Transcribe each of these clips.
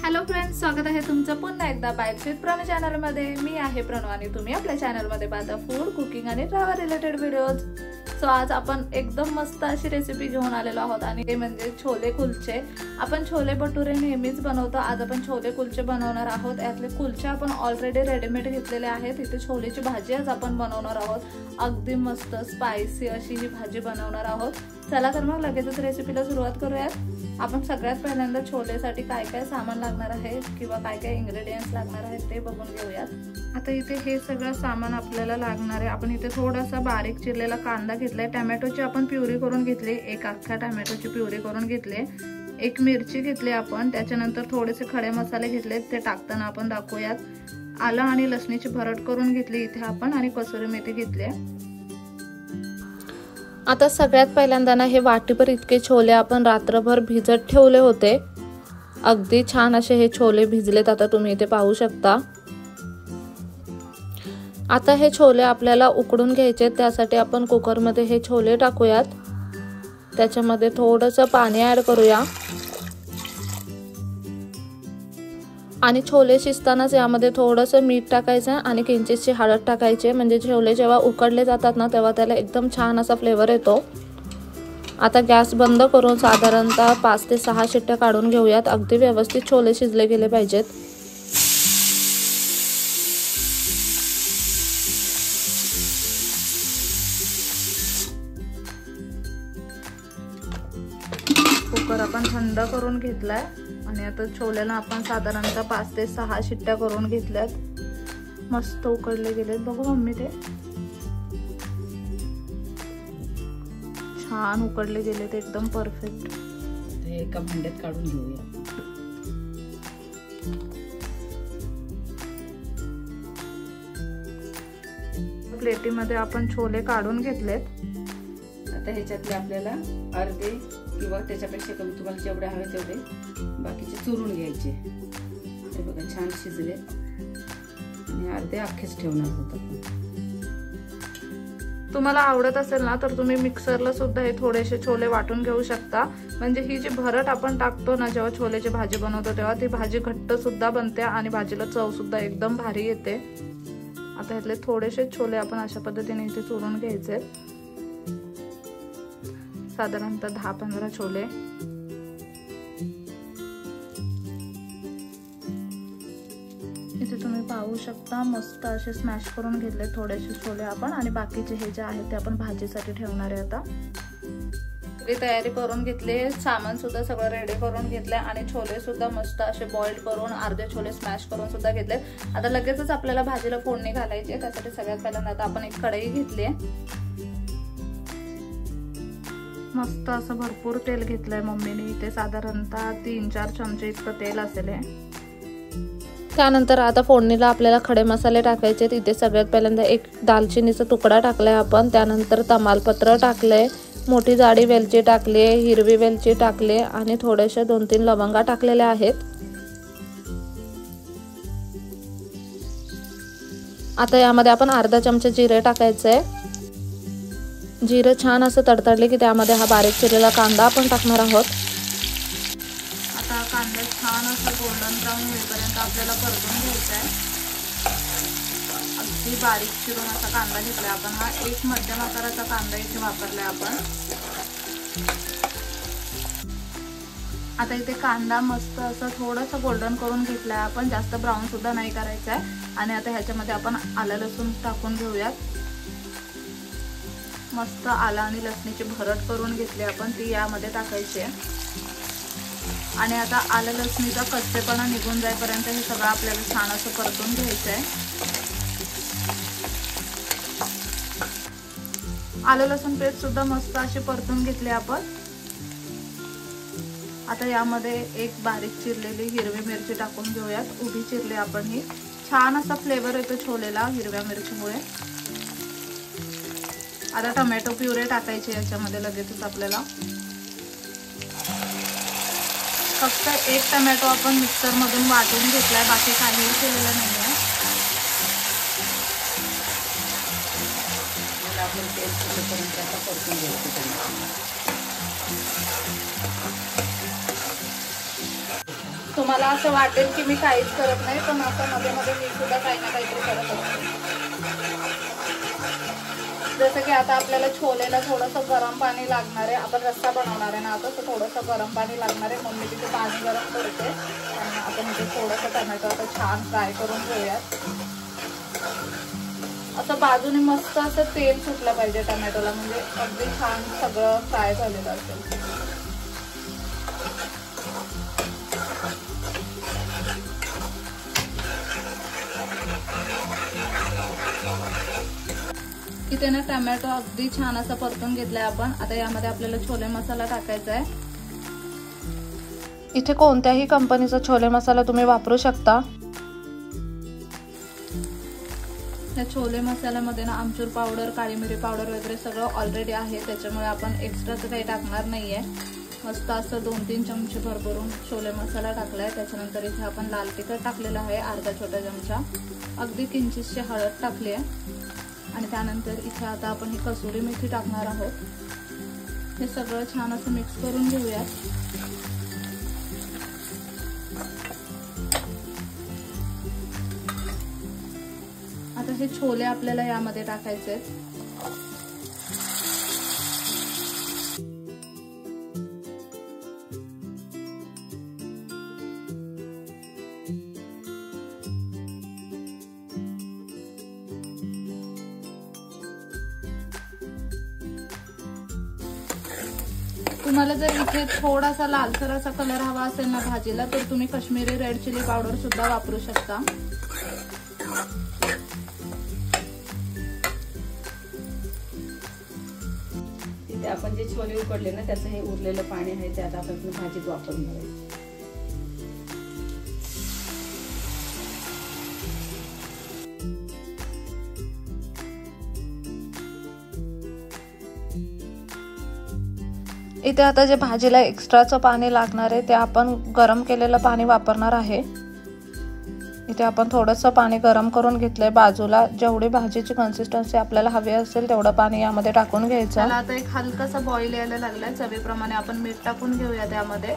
Hello friends, स्वागत आहे तुमचं पुन्हा एकदा बाईट्स विथ प्रणव चॅनलमध्ये। मी आहे प्रणव आणि तुम्ही आपल्या चॅनलमध्ये पाहता फूड, कुकिंग आणि ट्रॅव्हल रिलेटेड व्हिडिओज। सो आज आपण एकदम मस्त अशी रेसिपी घेऊन आलेलो आहोत आणि ते म्हणजे छोले कुलचे। आपण छोले भटुरे नेहमीच बनवतो, आज आपण छोले कुलचे बनवणार आहोत। यातले कुलचे आपण ऑलरेडी रेडीमेड घेतलेले आहेत। इथे छोलेची भाजी आज आपण बनवणार आहोत। अगदी मस्त स्पायसी अशी ही भाजी बनवणार आहोत। चला तर मग लगेचच रेसिपीला सुरुवात करूयात। आपण सगळ्यात पहिल्यांदा छोलेसाठी काय काय सामान लागणार आहे किंवा काय काय इंग्रेडिएंट्स लागणार आहेत ते बघून घेऊयात। आता इथे हे सगळं सामान आपल्याला लागणार आहे। आपण इथे थोडासा बारीक चिरलेला कांदा घेतलाय, टोमॅटोची आपण प्युरी करून घेतली, एक अख्खा टोमॅटोची प्युरी करून घेतली, एक मिरची घेतली आपण, त्याच्यानंतर थोडेसे खडे मसाले घेतले, ते टाकताना आपण दाखवूयात। आलं आणि लसणीची भरड करून घेतली इथे आपण आणि कसुरी मेथी घेतली। आता सगळ्यात पहिल्यांदा ना हे वाटीभर इतके छोले आपण रात्रभर भिजत ठेवले होते। अगदी छान असे हे छोले भिजलेत, आता तुम्ही इथे पाहू शकता। आता हे छोले आपल्याला उकडून घ्यायचे, त्यासाठी आपण कुकर मध्ये हे छोले टाकूयात। त्याच्यामध्ये थोडंसं पाणी ऍड करूया आणि छोले शिजतानाच यामध्ये थोडंसं मीठ टाकायचं आणि किंचितशी हळद टाकायचे, म्हणजे छोले जेव्हा उकडले जातात ना तेव्हा त्याला एकदम छान असा फ्लेवर येतो। आता गॅस बंद करून साधारणतः 5 ते 6 शिट्ट्या काढून घेऊयात। अगदी व्यवस्थित छोले शिजले गेले पाहिजेत। कुकर आपण थंड करून घेतलाय आणि आता छोलेला आपण साधारणतः 5 ते 6 शिट्ट्या करून घेतल्यात। मस्त उकडले गेलेत, बघू मम्मी ते छान उकडले गेलेत, एकदम परफेक्ट। ते एका भांड्यात काढून घेऊया। प्लेटीमध्ये आपण छोले काढून घेतलेत। आता ह्याच्यातले आपल्याला अर्धे किंवा त्याच्यापेक्षा कमी तुम्हाला जेवढे हवे तेवढे बाकीचे चुरून घ्यायचे। हे बघा छान शिजले आणि अर्धे अख्खेच ठेवणार होतं। तुम्हाला आवडत असेल ना तर तुम्ही मिक्सरला सुद्धा हे थोडेसे छोले वाटून घेऊ शकता, म्हणजे ही जी भरट आपण टाकतो ना जेव्हा छोलेची भाजी बनवतो तेव्हा ती भाजी घट्ट सुद्धा बनते आणि भाजीला चव सुद्धा एकदम भारी येते। आता ह्यातले थोडेसे छोले आपण अशा पद्धतीने इथे चुरून घ्यायचे, साधारणतः 10-15 छोले। इथे तुम्ही पाहू शकता मस्त असे स्मॅश करून घेतले थोडेसे छोले आपण, आणि बाकीचे हे जे आहेत ते आपण भाजीसाठी ठेवणार आहे। आता सगळी तयारी करून घेतली, सामान सुद्धा सगळं रेडी करून घेतले आणि छोले सुद्धा मस्त असे बॉइल्ड करून अर्धे छोले स्मॅश करून सुद्धा घेतले। आता लगेचच आपल्याला भाजीला फोडणी घालायची आहे, त्यासाठी सगळ्यात पहिल्यांदा आता आपण एक कढई घेतली आहे। मस्त असं भरपूर तेल घेतलंय मम्मीने, इथे साधारणतः 3-4 चमचे इतकं तेल असेल। त्यानंतर आता फोडणीला आपल्याला खडे मसाले टाकायचे। इथे सगळ्यात पहिल्यांदा एक दालचिनीचा तुकडा टाकलाय आपण, त्यानंतर तमालपत्र टाकले, मोठी जाडी वेलची टाकली, हिरवी वेलची टाकले आणि थोडेसे 2-3 लवंगा टाकलेल्या आहेत। आता यामध्ये आपण अर्धा चमचा जिरे टाकायचे। जिरे छान असं तडतडले की त्यामध्ये हा बारीक चिरलेला कांदा आपण टाकणार आहोत। आता कांदा छान असं गोल्डन ब्राऊन होईपर्यंत आपल्याला परतून घ्यायचा आहे। अगदी बारीक चिरून असा कांदा घेतलाय आपण, हा एक मध्यम आकाराचा कांदा इथे वापरलाय आपण। आता इथे कांदा मस्त असं थोडंसं गोल्डन करून घेतलाय आपण, जास्त ब्राऊन सुद्धा नाही करायचा आहे। आणि आता ह्याच्यामध्ये आपण आलं लसूण टाकून घेऊयात। मस्त आलं आणि लसणीची भरड करून घेतली आपण, ती यामध्ये टाकायची आहे। आणि आता आलं लसणीचा कच्चेपणा निघून जाईपर्यंत हे सगळं आपल्याला छान असं परतून घ्यायचं आहे। आलं लसूण पेस्ट सुद्धा मस्त अशी परतून घेतली आपण। आता यामध्ये एक बारीक चिरलेली हिरवी मिरची टाकून घेऊयात, उभी चिरली आपण ही, छान असा फ्लेवर येतो छोलेला हिरव्या मिरचीमुळे। आता टोमॅटो प्युरे टाकायची याच्यामध्ये लगेचच आपल्याला। फक्त एक टोमॅटो आपण मिक्सर मधून वाटून घेतलाय, बाकी काहीही केलेलं नाहीये। आपण तेल सुटेपर्यंत आता परतून घ्यायचं। तुम्हाला असं वाटेल की मी काहीच करत नाही, पण असं मध्ये मध्ये मी सुद्धा काही ना काहीतरी करत असते. जसं की आता आपल्याला छोलेला थोडंसं गरम पाणी लागणार आहे, आपण रस्सा बनवणार आहे ना आता, तर थोडंसं गरम पाणी लागणार आहे. मम्मी तिथे पाणी गरम करते आणि आपण इथे थोडंसं टमॅटो आता छान फ्राय करून घेऊयात. असं बाजूने मस्त असं तेल सुटलं पाहिजे टमॅटोला, म्हणजे अगदी छान सगळं फ्राय झालेलं असेल. इथे ना टमॅटो अगदी छान असं परतून घेतलाय आपण. आता यामध्ये आपल्याला छोले मसाला टाकायचा आहे. इथे कोणत्याही कंपनीचा छोले मसाला तुम्ही वापरू शकता. या छोले मसाल्यामध्ये ना आमचूर पावडर, काळी मिरी पावडर वगैरे सगळं ऑलरेडी आहे, त्याच्यामुळे आपण एक्स्ट्राचं काही टाकणार नाहीये. मस्त असं 2-3 चमचे भरभरून छोले मसाला टाकलाय. त्याच्यानंतर इथे आपण लाल तिखट टाकलेलं आहे अर्धा छोटा चमचा, अगदी किंचितशी हळद टाकली आहे आणि त्यानंतर इथे आता आपण ही कसुरी मेथी टाकणार आहोत. हे सगळं छान असं मिक्स करून घेऊयात. आता हे छोले आपल्याला यामध्ये टाकायचे आहेत. तुम्हाला जर इथे थोडासा लालसर असा कलर हवा असेल ना भाजीला, तर तुम्ही काश्मीरी रेड चिली पावडर सुद्धा वापरू शकता. इथे आपण जे छोले उकडले ना त्याचं हे उरलेलं पाणी आहे ते आता आपण भाजीत वापरणार आहे. इथे आता जे भाजीला एक्स्ट्राचं पाणी लागणार आहे ते आपण गरम केलेलं पाणी वापरणार आहे. इथे आपण थोडंसं पाणी गरम करून घेतलंय बाजूला. जेवढी भाजीची कन्सिस्टन्सी आपल्याला हवी असेल तेवढं पाणी यामध्ये टाकून घ्यायचं. आता एक हलकासा बॉईल यायला लागलाय. चवीप्रमाणे आपण मीठ टाकून घेऊया. त्यामध्ये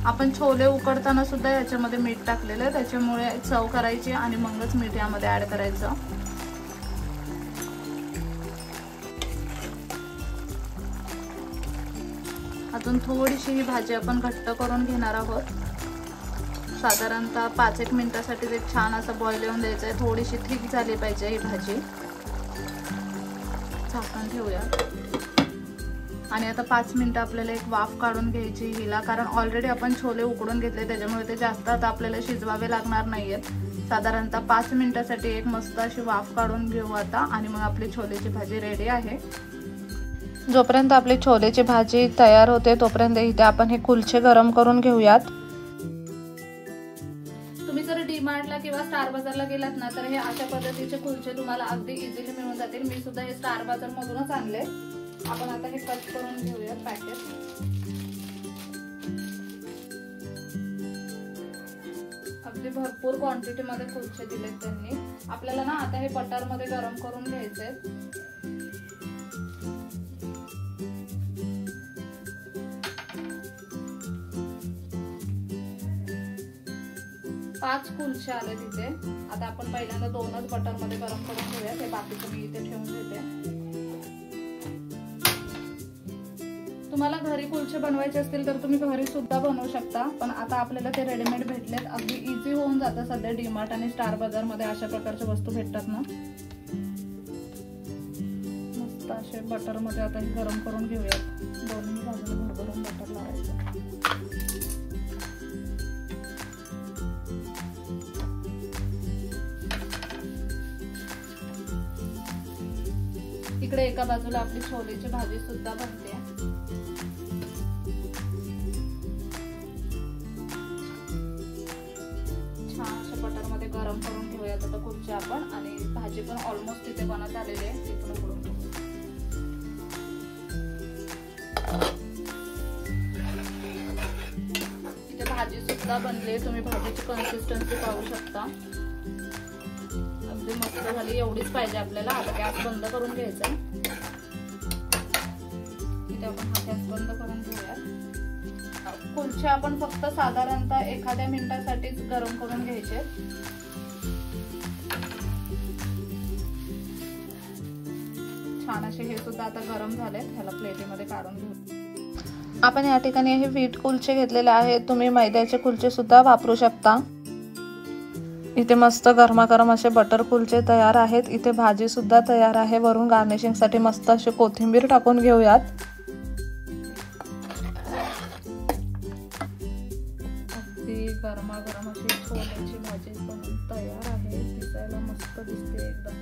आपण छोले उकडताना सुद्धा याच्यामध्ये मीठ टाकलेलं आहे, त्याच्यामुळे चव करायची आणि मगच मीठ यामध्ये ऍड करायचं. अजून थोडीशी ही भाजी आपण घट्ट करून घेणार आहोत. साधारणतः 5-1 मिनिटासाठी एक छान असं बॉईल येऊन द्यायचं आहे. थोडीशी थिक झाली पाहिजे ही भाजी. झाकण ठेवूया आणि आता 5 मिनिटं आपल्याला एक वाफ काढून घ्यायची हिला, कारण ऑलरेडी आपण छोले उकडून घेतले त्याच्यामुळे ते जास्त आता आपल्याला शिजवावे लागणार नाहीयेत. साधारणतः 5 मिनिटासाठी एक मस्त अशी वाफ काढून घेऊ आता आणि मग आपली छोलेची भाजी रेडी आहे. जोपर्यंत आपली छोलेची भाजी तयार होते तोपर्यंत इथे आपण हे कुलचे गरम करून घेऊयात. तुम्ही जर डीमार्टला किंवा स्टार बाजारला गेलात ना तर हे अशा पद्धतीचे कुलचे तुम्हाला अगदी इझिली मिळून जातील. मी सुद्धा हे स्टार बाजार मधूनच आणले. आपण आता हे कट करून घेऊयात पॅकेट. अगदी भरपूर क्वांटिटी मध्ये कुलचे दिलेत त्यांनी. आपल्याला ना आता हे बटर मध्ये गरम करून घ्यायचे. 5 कुलचे आले तिथे. आता आपण पहिल्यांदा 2च बटर मध्ये गरम करून घेऊया. ते बाकीचं मी इथे ठेवून देते. तुम्हाला घरी कुलचे बनवायचे असतील तर तुम्ही घरी सुद्धा बनवू शकता, पण आता आपल्याला ते रेडीमेड भेटलेत. अगदी इझी होऊन जातं. सध्या डीमार्ट आणि स्टार बाजार मध्ये अशा प्रकारच्या वस्तू भेटतात ना. मस्त असे बटर मध्ये आता गरम करून घेऊया. दोन्ही बाजूला भरभरून बटर लावायचं. इकडे एका बाजूला आपली छोलेची भाजी सुद्धा बनते. छान अशा बटर मध्ये गरम करून घेऊयात आता कुलचे आपण. आणि भाजी पण ऑलमोस्ट तिथे बनत आलेली आहे. ती पण उकडून घेऊ. इथे भाजी सुद्धा बनली. तुम्ही भाजीची कन्सिस्टन्सी पाहू शकता. अगदी मस्त झाली. एवढीच पाहिजे आपल्याला. आता गॅस बंद करून घ्यायचा. इथे आपण हा गॅस बंद करून घेऊया. कुलचे आपण फक्त साधारणतः एखाद्या मिनिटासाठीच गरम करून घ्यायचे। छान असे हे सुद्धा आता गरम झाले, ह्याला प्लेटीमध्ये काढून घेऊ। आपण या ठिकाणी हे व्हीट कुलचे घेतलेले आहेत, तुम्ही मैद्याचे कुलचे सुद्धा वापरू शकता। इथे मस्त गरमागरम असे बटर कुलचे तयार आहेत। इथे भाजी सुद्धा तयार आहे, वरून गार्निशिंग साठी मस्त अशी कोथिंबीर टाकून घेऊयात। अगदी गरमागरम अशी छोल्याची भाजी बनून तयार आहे, दिसायला मस्त दिसते एकदम।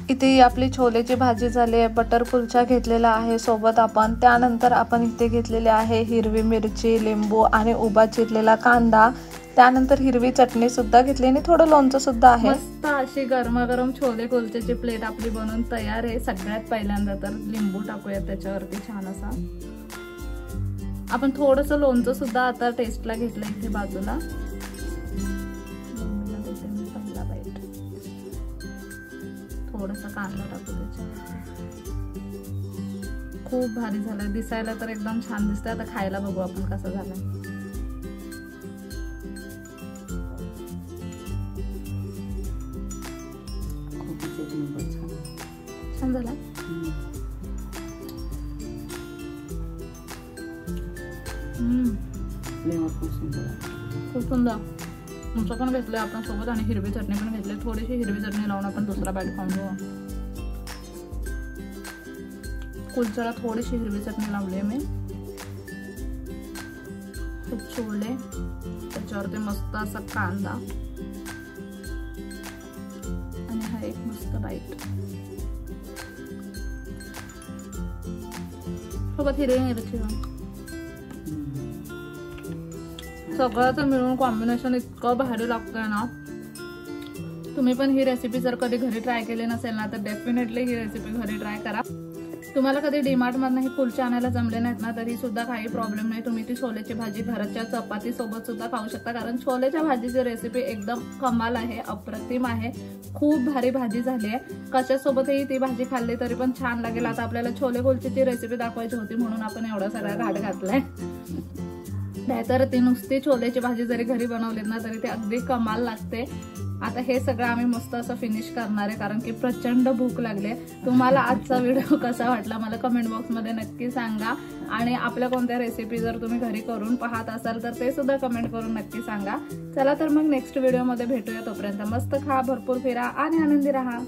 इथे आपली छोलेची भाजी झाली आहे, बटर कुलचा घेतलेला आहे सोबत आपण। त्यानंतर आपण इथे घेतलेले आहे हिरवी मिरची, लिंबू आणि उभा चिरलेला कांदा, त्यानंतर हिरवी चटणी सुद्धा घेतली आणि थोडं लोणचं सुद्धा आहे। मस्त अशी गरमागरम छोले कुलचेची प्लेट आपली बनवून तयार आहे। सगळ्यात पहिल्यांदा तर लिंबू टाकूया त्याच्यावरती छान असा। आपण थोडंसं लोणचं सुद्धा आता टेस्टला घेतलं इथे बाजूला। पहिला बाईट थोडासा कांदा टाकू त्याच्यावरती। खूप भारी झालंय, दिसायला तर एकदम छान दिसतंय। आता खायला बघू आपण कसं झालंय। छान झाला, खूप सुंदर। तुमचं पण घेतलंय आपण सोबत आणि हिरवी चटणी पण घेतली। थोडीशी हिरवी चटणी लावून आपण दुसरा बाईट खाऊन घेऊ। कुलच्याला थोडीशी हिरवी चटणी लावली मी। छोले त्याच्यावरती मस्त असा कांदा आणि हा एक मस्त बाईट सोबत हिरवी मिरची। सगळ्याचं मिळून कॉम्बिनेशन इतकं भारी लागतंय ना। तुम्ही पण ही रेसिपी जर कधी घरी ट्राय केली नसेल ना तर डेफिनेटली ही रेसिपी घरी ट्राय करा। तुम्हाला कधी डीमार्ट मधनं हे कुलचे आणायला जमले नाहीत ना तरी सुद्धा काही प्रॉब्लेम नाही, तुम्ही ती छोलेची भाजी घराच्या चपाती सोबत सुद्धा खाऊ शकता। कारण छोलेच्या भाजीची रेसिपी एकदम कमाल आहे, अप्रतिम आहे, खूप भारी भाजी झाली आहे। कशासोबतही ती भाजी खाल्ली तरी पण छान लागेल। आता आपल्याला छोले कुलचेची रेसिपी दाखवायची होती म्हणून आपण एवढा सगळा घाट घातलाय। नाहीतर ती नुसती छोलेची भाजी जरी घरी बनवली ना तरी ती अगदी कमाल लागते। आता हे सगळं आम्ही मस्त असं फिनिश करणार आहे कारण की प्रचंड भूक लागले। तुम्हाला आजचा व्हिडिओ कसा वाटला मला कमेंट बॉक्स मध्ये नक्की सांगा आणि आपल्या कोणत्या रेसिपी जर तुम्ही घरी करून पाहत असाल तर ते सुद्धा कमेंट करून नक्की सांगा। चला तर मग नेक्स्ट व्हिडिओ मध्ये भेटूया, तोपर्यंत मस्त खा, भरपूर फिरा आणि आनंदी राहा।